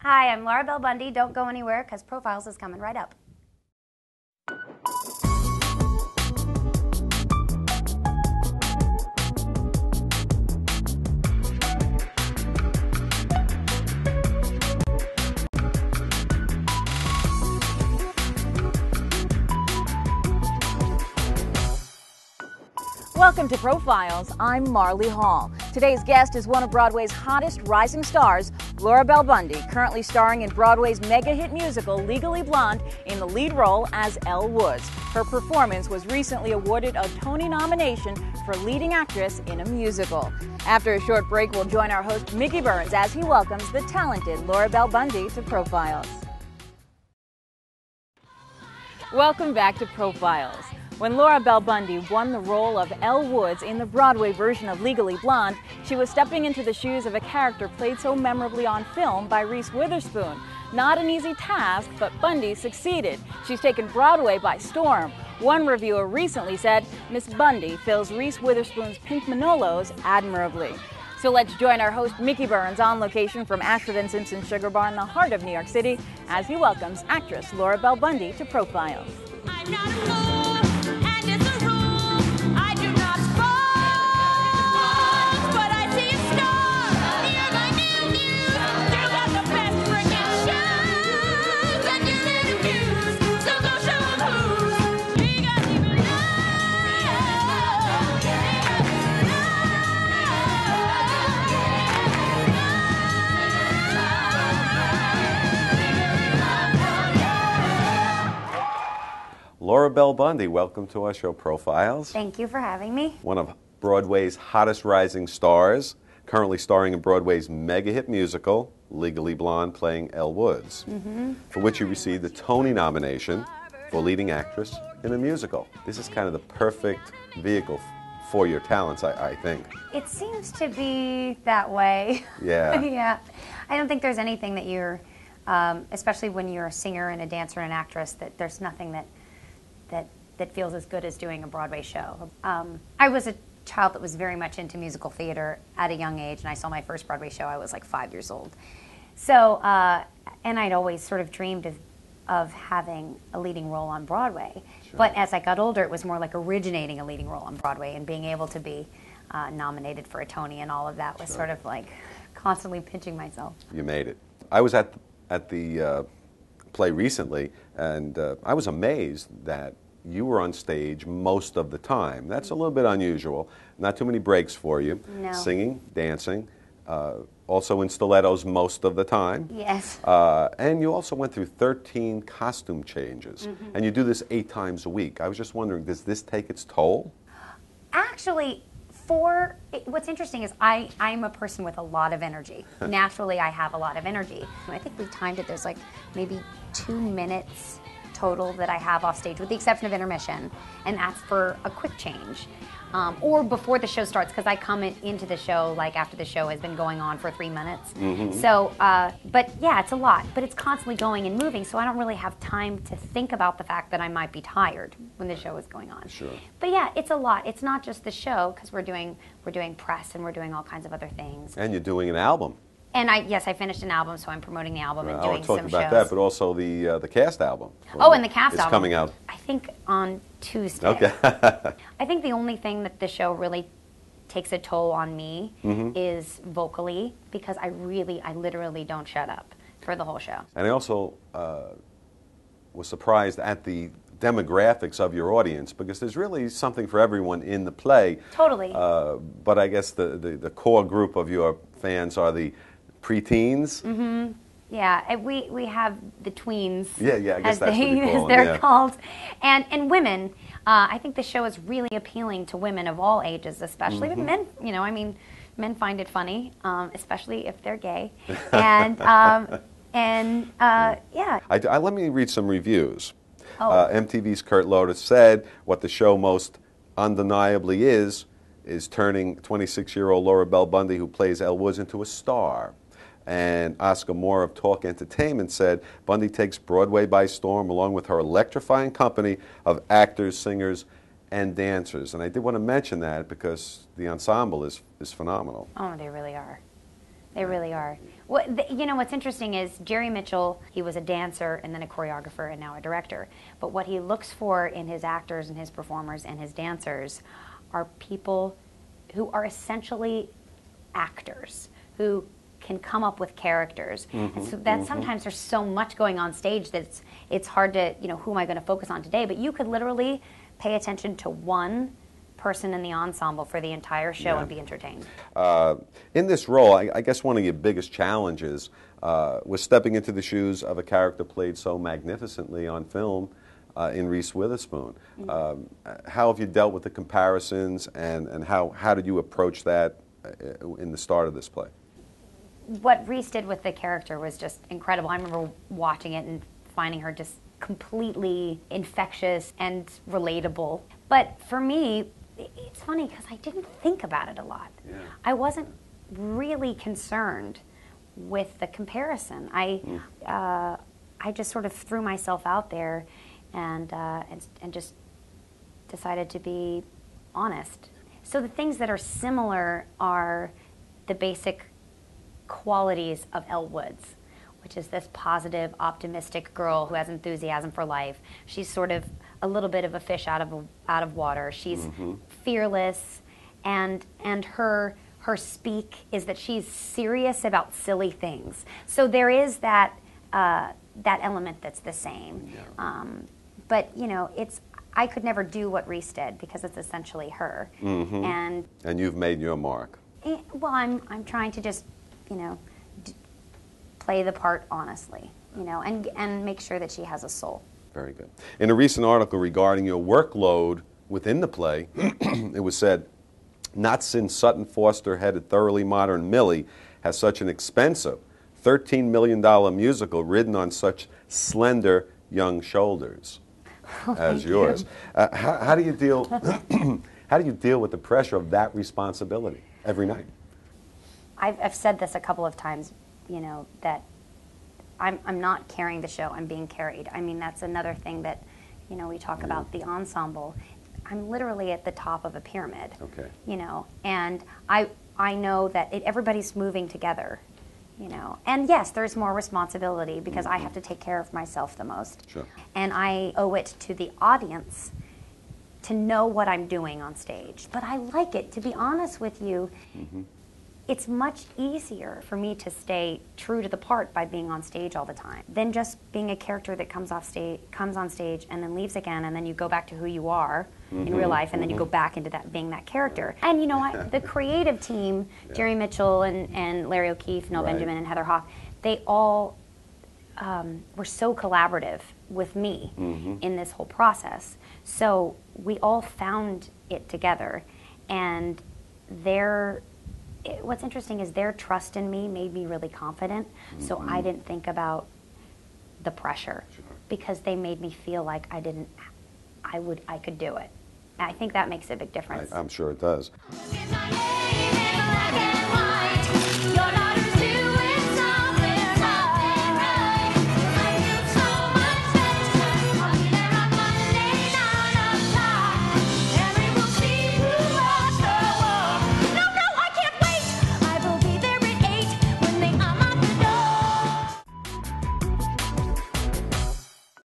Hi, I'm Laura Bell Bundy. Don't go anywhere because Profiles is coming right up. Welcome to Profiles. I'm Marley Hall. Today's guest is one of Broadway's hottest rising stars, Laura Bell Bundy, currently starring in Broadway's mega-hit musical Legally Blonde in the lead role as Elle Woods. Her performance was recently awarded a Tony nomination for leading actress in a musical. After a short break, we'll join our host Mickey Burns as he welcomes the talented Laura Bell Bundy to Profiles. Welcome back to Profiles. When Laura Bell Bundy won the role of Elle Woods in the Broadway version of Legally Blonde, she was stepping into the shoes of a character played so memorably on film by Reese Witherspoon. Not an easy task, but Bundy succeeded. She's taken Broadway by storm. One reviewer recently said, Miss Bundy fills Reese Witherspoon's pink Manolos admirably. So let's join our host Mickey Burns on location from Ashford and Simpson Sugar Bar in the heart of New York City as he welcomes actress Laura Bell Bundy to Profiles. I'm not a fool, and it's a rule. I do not suppose, but I see a star near my new muse. You got the best freaking shoes, and you're little so go show 'em who's. He got even Laura Bell Bundy, welcome to our show Profiles. Thank you for having me. One of Broadway's hottest rising stars, currently starring in Broadway's mega-hit musical, Legally Blonde, playing Elle Woods, for which you received the Tony nomination for leading actress in a musical. This is kind of the perfect vehicle for your talents, I think. It seems to be that way. Yeah. Yeah. I don't think there's anything that you're, especially when you're a singer and a dancer and an actress, that there's nothing that feels as good as doing a Broadway show. I was a child that was very much into musical theater at a young age, and I saw my first Broadway show. I was like 5 years old. So, and I'd always sort of dreamed of having a leading role on Broadway. Sure. But as I got older, it was more like originating a leading role on Broadway and being able to be nominated for a Tony and all of that was sort of like constantly pinching myself. You made it. I was at the play recently, and I was amazed that you were on stage most of the time. That's a little bit unusual. Not too many breaks for you. No. Singing, dancing, also in stilettos most of the time. Yes. And you also went through 13 costume changes. And you do this 8 times a week. I was just wondering, does this take its toll? Actually, what's interesting is I'm a person with a lot of energy. Naturally, I have a lot of energy. I think we timed it. There's like maybe 2 minutes total that I have off stage, with the exception of intermission, and that's for a quick change. Or before the show starts, because I come into the show like after the show has been going on for 3 minutes. So, but yeah, it's a lot. But it's constantly going and moving, so I don't really have time to think about the fact that I might be tired when the show is going on. Sure. But yeah, it's a lot. It's not just the show, because we're doing press and we're doing all kinds of other things. And you're doing an album. And I finished an album, so I'm promoting the album and doing some shows. I'll talk about that, but also the cast album. Oh, and the cast album. It's coming out. I think on Tuesday. Okay. I think the only thing that the show really takes a toll on me is vocally, because I literally don't shut up for the whole show. And I also was surprised at the demographics of your audience, because there's really something for everyone in the play. Totally. But I guess the core group of your fans are the preteens. Yeah, we have the tweens. Yeah, I guess that's what you call as they're called, and women. I think the show is really appealing to women of all ages, especially with men. You know, I mean, men find it funny, especially if they're gay, and yeah. Let me read some reviews. Oh. MTV's Kurt Loder said, "What the show most undeniably is turning 26-year-old Laura Bell Bundy, who plays Elle Woods, into a star." And Oscar Moore of Talk Entertainment said, "Bundy takes Broadway by storm, along with her electrifying company of actors, singers, and dancers." And I did want to mention that because the ensemble is phenomenal. Oh, they really are. They really are. You know, what's interesting is Jerry Mitchell, he was a dancer and then a choreographer and now a director. But what he looks for in his actors and his performers and his dancers are people who are essentially actors, who can come up with characters. And so that sometimes there's so much going on stage that it's hard to, you know, who am I going to focus on today? But you could literally pay attention to one person in the ensemble for the entire show and be entertained. In this role, I guess one of your biggest challenges was stepping into the shoes of a character played so magnificently on film in Reese Witherspoon. How have you dealt with the comparisons, and how did you approach that in the start of this play? What Reese did with the character was just incredible. I remember watching it and finding her just completely infectious and relatable. But for me, it's funny because I didn't think about it a lot. I wasn't really concerned with the comparison. I just sort of threw myself out there and just decided to be honest. So the things that are similar are the basic qualities of Elle Woods, which is this positive, optimistic girl who has enthusiasm for life. She's sort of a little bit of a fish out of water. She's fearless, and her speak is that she's serious about silly things. So there is that element that's the same. But you know, I could never do what Reese did because it's essentially her. And you've made your mark. Well, I'm trying to just, you know, play the part honestly, you know, and make sure that she has a soul. Very good. In a recent article regarding your workload within the play, it was said, not since Sutton Foster-headed Thoroughly Modern Millie has such an expensive $13 million musical ridden on such slender young shoulders as yours. How do you deal how do you deal with the pressure of that responsibility every night? I've said this a couple of times, you know, that I'm not carrying the show, I'm being carried. I mean, that's another thing that, you know, we talk about the ensemble. I'm literally at the top of a pyramid, you know, and I know that everybody's moving together, you know. And yes, there's more responsibility because I have to take care of myself the most. And I owe it to the audience to know what I'm doing on stage. But I like it, to be honest with you. It's much easier for me to stay true to the part by being on stage all the time than just being a character that comes on stage and then leaves again, and then you go back to who you are in real life, and then you go back into that being that character. And you know, the creative team, Jerry Mitchell and Larry O'Keefe, Noel Benjamin, and Heather Hoff, they all were so collaborative with me in this whole process. So we all found it together, and what's interesting is their trust in me made me really confident, so I didn't think about the pressure because they made me feel like I could do it. And I think that makes a big difference. I'm sure it does. Look at my name.